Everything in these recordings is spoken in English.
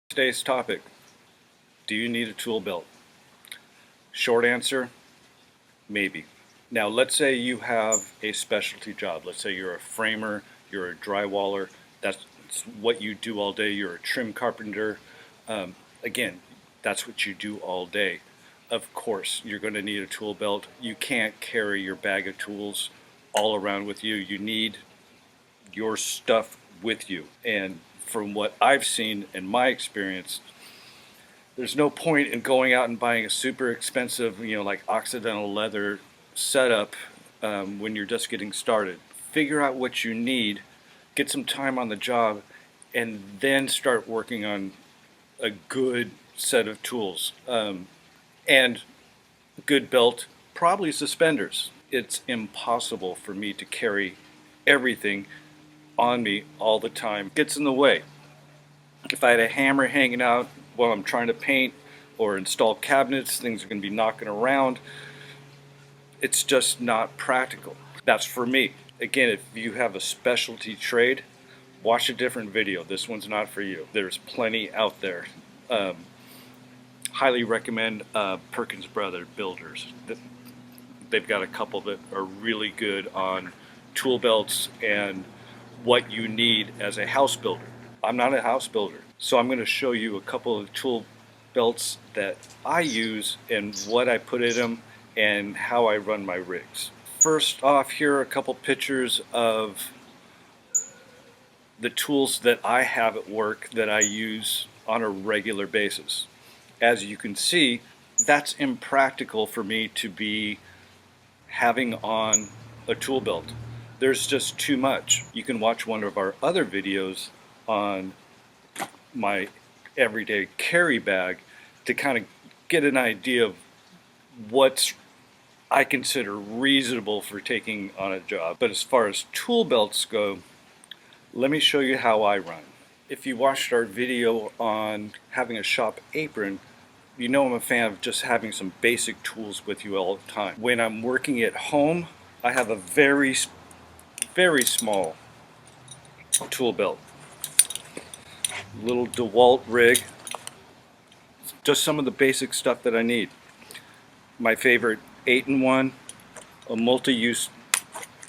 Today's topic, do you need a tool belt? Short answer, maybe. Now let's say you have a specialty job. Let's say you're a framer, you're a drywaller, that's what you do all day, you're a trim carpenter. Again, that's what you do all day. Of course, you're going to need a tool belt. You can't carry your bag of tools all around with you. You need your stuff with you. And from what I've seen in my experience, there's no point in going out and buying a super expensive, like Occidental leather setup when you're just getting started. Figure out what you need, get some time on the job, and then start working on a good set of tools. And good belt, probably suspenders. It's impossible for me to carry everything on me all the time. It gets in the way. If I had a hammer hanging out while I'm trying to paint or install cabinets, things are going to be knocking around. It's just not practical. That's for me. Again, if you have a specialty trade, watch a different video. This one's not for you. There's plenty out there. Highly recommend Perkins Brothers Builders. They've got a couple that are really good on tool belts and what you need as a house builder. I'm not a house builder, so I'm going to show you a couple of tool belts that I use and what I put in them and how I run my rigs. First off, here are a couple pictures of the tools that I have at work that I use on a regular basis. As you can see, that's impractical for me to be having on a tool belt. There's just too much. You can watch one of our other videos on my everyday carry bag to kind of get an idea of what I consider reasonable for taking on a job. But as far as tool belts go, let me show you how I run. If you watched our video on having a shop apron, you know I'm a fan of just having some basic tools with you all the time. When I'm working at home, I have a very small tool belt. Little DeWalt rig. Just some of the basic stuff that I need. My favorite 8-in-1, a multi-use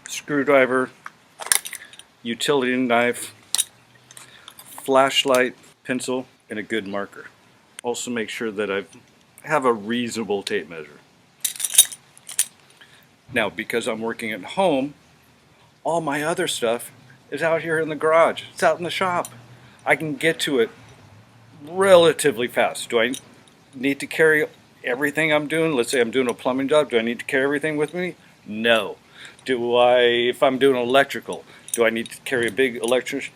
screwdriver, utility knife, flashlight, pencil, and a good marker. Also make sure that I have a reasonable tape measure. Now, because I'm working at home, all my other stuff is out here in the garage. It's out in the shop. I can get to it relatively fast. Do I need to carry everything I'm doing? Let's say I'm doing a plumbing job. Do I need to carry everything with me? No. Do I, if I'm doing electrical, do I need to carry a big electric's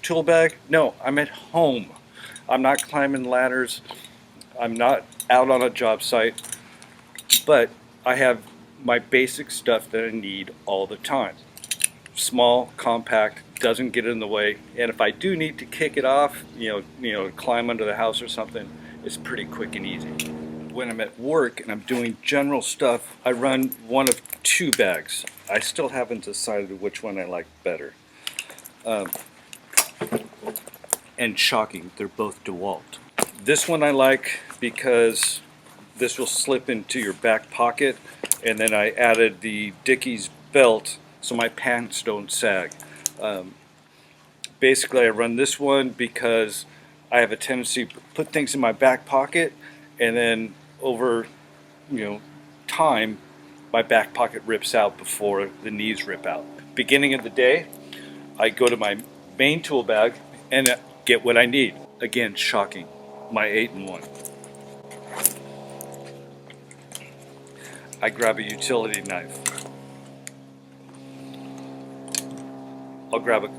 tool bag? No, I'm at home. I'm not climbing ladders. I'm not out on a job site. But I have my basic stuff that I need all the time. Small, compact, doesn't get in the way, and if I do need to kick it off, climb under the house or something, it's pretty quick and easy. When I'm at work and I'm doing general stuff, I run one of two bags. I still haven't decided which one I like better. And shocking, they're both DeWalt. This one I like because this will slip into your back pocket, and then I added the Dickies belt so my pants don't sag. Basically, I run this one because I have a tendency to put things in my back pocket, and then over time, my back pocket rips out before the knees rip out. Beginning of the day, I go to my main tool bag and get what I need. Again, shocking, my 8-in-1. I grab a utility knife. I'll grab a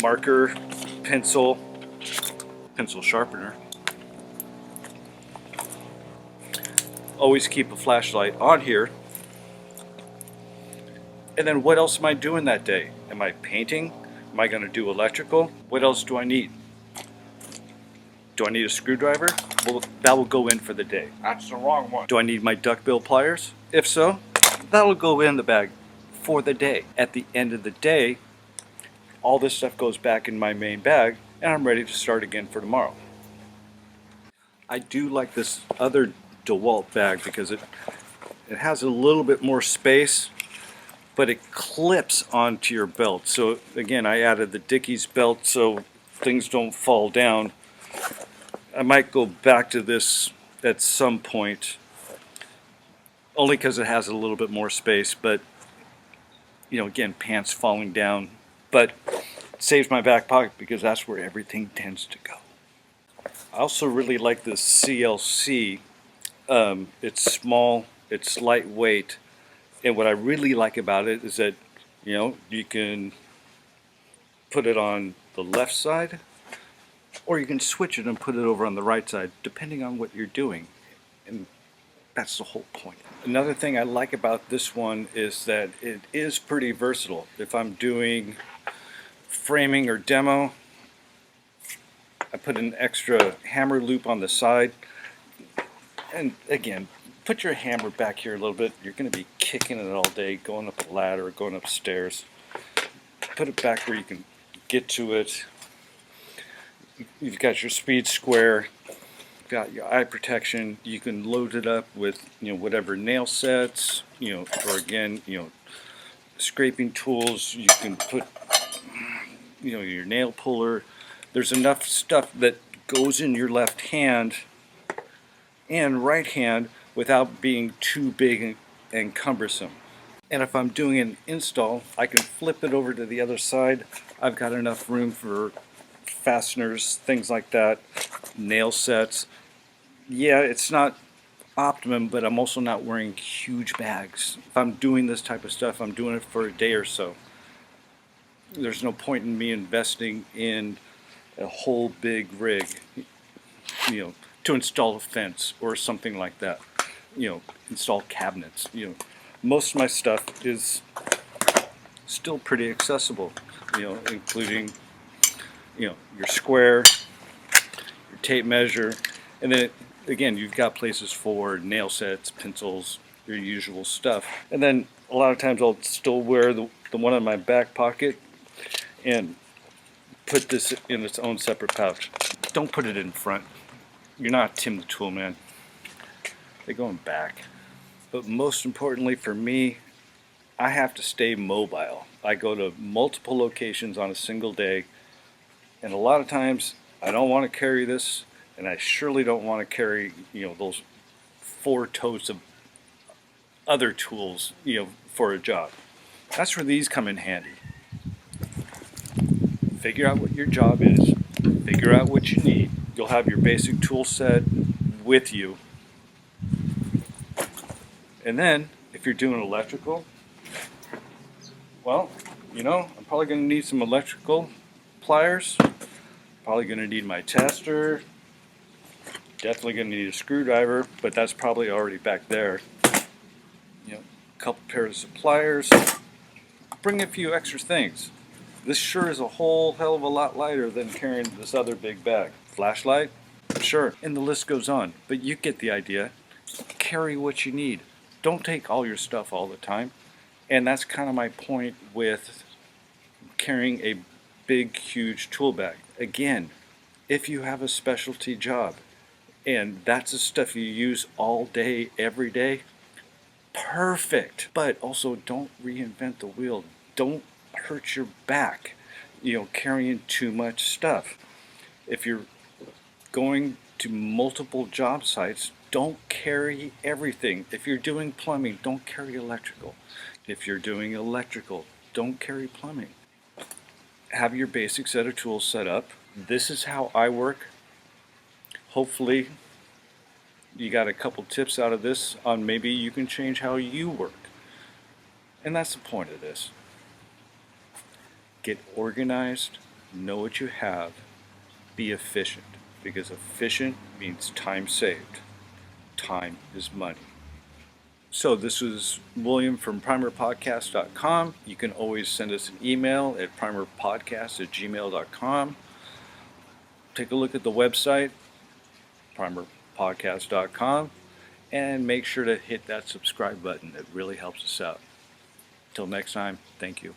marker, pencil sharpener. Always keep a flashlight on here. And then what else am I doing that day? Am I painting? Am I going to do electrical? What else do I need? Do I need a screwdriver? Well, that will go in for the day. That's the wrong one. Do I need my duckbill pliers? If so, that'll go in the bag for the day. At the end of the day, all this stuff goes back in my main bag, and I'm ready to start again for tomorrow. I do like this other DeWalt bag because it has a little bit more space, but it clips onto your belt. So again, I added the Dickies belt so things don't fall down. I might go back to this at some point, only because it has a little bit more space, but again, pants falling down, but it saves my back pocket because that's where everything tends to go. I also really like this CLC. It's small, it's lightweight, and what I really like about it is that you can put it on the left side, or you can switch it and put it over on the right side, depending on what you're doing. And that's the whole point. Another thing I like about this one is that it is pretty versatile. If I'm doing framing or demo, I put an extra hammer loop on the side. And again, put your hammer back here a little bit. You're going to be kicking it all day, going up a ladder or going upstairs. Put it back where you can get to it. You've got your speed square, got your eye protection. You can load it up with whatever nail sets, or again, scraping tools. You can put your nail puller. There's enough stuff that goes in your left hand and right hand without being too big and cumbersome. And if I'm doing an install, I can flip it over to the other side. I've got enough room for fasteners, things like that, nail sets. Yeah, it's not optimum, but I'm also not wearing huge bags. If I'm doing this type of stuff, I'm doing it for a day or so. There's no point in me investing in a whole big rig, to install a fence or something like that. Install cabinets. Most of my stuff is still pretty accessible. Including your square, your tape measure, and then again you've got places for nail sets, pencils, your usual stuff. And then a lot of times I'll still wear the one in my back pocket and put this in its own separate pouch. Don't put it in front. You're not Tim the Tool Man. They go in back. But most importantly for me, I have to stay mobile. I go to multiple locations on a single day, and a lot of times I don't want to carry this, and I surely don't want to carry those 4 totes of other tools for a job. That's where these come in handy. Figure out what your job is, figure out what you need. You'll have your basic tool set with you, and then if you're doing electrical, well, I'm probably going to need some electrical pliers, probably going to need my tester, definitely going to need a screwdriver, but that's probably already back there. A couple pairs of pliers, bring a few extra things. This sure is a whole hell of a lot lighter than carrying this other big bag. Flashlight? Sure, and the list goes on, but you get the idea. Carry what you need. Don't take all your stuff all the time. And that's kind of my point with carrying a big, huge tool bag. Again, if you have a specialty job and that's the stuff you use all day, every day, perfect. But also don't reinvent the wheel. Don't hurt your back, carrying too much stuff. If you're going to multiple job sites, don't carry everything. If you're doing plumbing, don't carry electrical. If you're doing electrical, don't carry plumbing. Have your basic set of tools set up. This is how I work. Hopefully you got a couple tips out of this on maybe you can change how you work. And that's the point of this. Get organized, know what you have, be efficient, because efficient means time saved. Time is money. So this is William from primerpodcast.com. You can always send us an email at primerpodcast@gmail.com. Take a look at the website, primerpodcast.com, and make sure to hit that subscribe button. It really helps us out. Till next time, thank you.